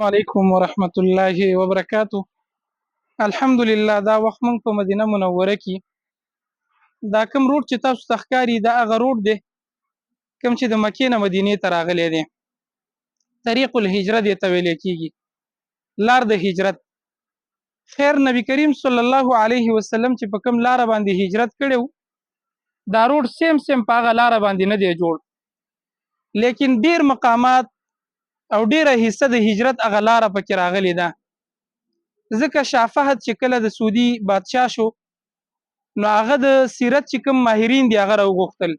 علیکم ورحمت الله وبرکاتو. الحمدلله دا وخت موږ په مدینه منوره کې دا کوم روډ چې تاسو ته ښکاري دا هغه روډ دی کوم چې د مکې نه مدینې ته راغلی دی. طریق الهجره دې ته ویلی کېږي، لار د هجرت. خیر نبی کریم صلی الله علیه وسلم چې په کوم لاره باندې هجرت کړی و دا روډ سیم په هغه لاره باندې نه دی جوړ، لیکن ډیر مقامات او ډیره حصه د هجرت هغه لاره پکې راغلی ده. ځکه شاه فهد چې کله د سعودي بادشاه شو نو هغه د سیرت چې کوم ماهرین دي هغه راوغوښتل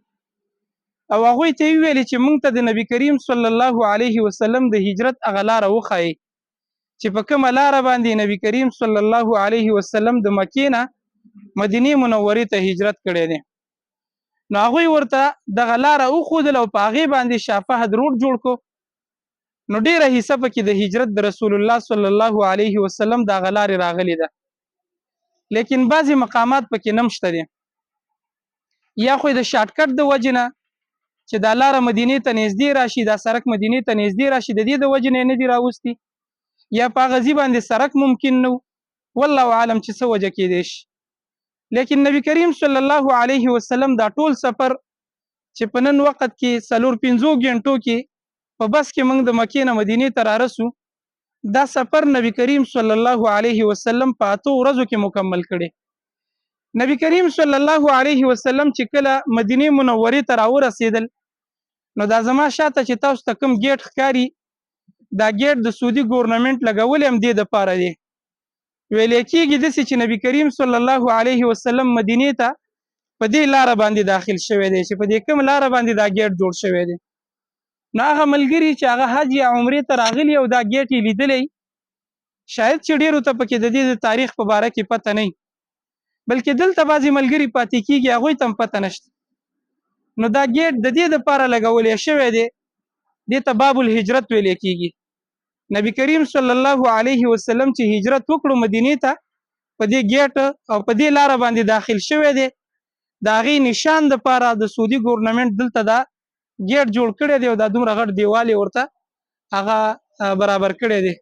او هغوی ته یې وویلې چې موږ ته د نبي کریم صلی الله علیه وسلم د هجرت هغه لاره وښایي چې په کومه لاره باندې نبي کریم صلی الله علیه وسلم د مکې نه مدینې منورې ته هجرت کړی دی. نو هغوی ورته دغه لاره وښودل او په هغې باندې شاه فهد روډ جوړ کړو. نو ډیره حصه پکې د هجرت د رسول الله صلی الله علیه وسلم د هغه لارې راغلې ده، لیکن بعضې مقامات پکې نه شته دي، یا خو د شارټ کټ د وجې نه چې دا لاره مدینې ته نږدې راشي، دا سړک مدینې ته نږدې راشي، د دې د وجې نه یې نه دي راوستي، یا په هغه ځي باندې سړک ممکن نه و، والله اعلم چې څه وجه کېدی شي. لیکن نبی کریم صلی الله علیه وسلم دا ټول سفر چې په نن وخت کې 4-5 غنټو کې په بس کې موږ د مکې نه مدینې ته رارسو، دا سفر نبی کریم صلی الله علیه وسلم په 8 ورځو کې مکمل کړي. نبی کریم صلی الله علیه وسلم چې کله مدینې منورې ته راورسېدل نو دا زما شاته چې تاسو ته کوم ګیټ ښکاري دا ګیټ د سعودي ګورنمنټ لګولی هم دې دپاره دی. ویلی کېږي داسې چې نبی کریم صلی الله علیه وسلم مدینې ته په دې لاره باندې داخل شوی دی چې په دې کوم لاره باندې دا ګیټ جوړ شوی دی. نو هغه ملګري چې هغه حج یا عمرې ته راغلي او دا ګیټ یې لیدلی، شاید چې ډېرو ته پکې د دې د تاریخ په باره کې پته نه وي، بلکې دلته بعضې ملګري پاتې کېږي هغوی ته هم پته نشته. نو دا ګیټ د دې دپاره لګولی شوی دی، دې ته باب الهجرت ویلی کېږي. نبی کریم صلی الله علیه وسلم چې هجرت وکړو مدینې ته په دې ګیټ او په دې لاره باندې داخل شوی دی، د هغې نشان دپاره د سعودي ګورنمنټ دلته دا ګیټ جوړ کړی دی او دا دومره غټ دیوال یې ورته هغه برابر کړی دی.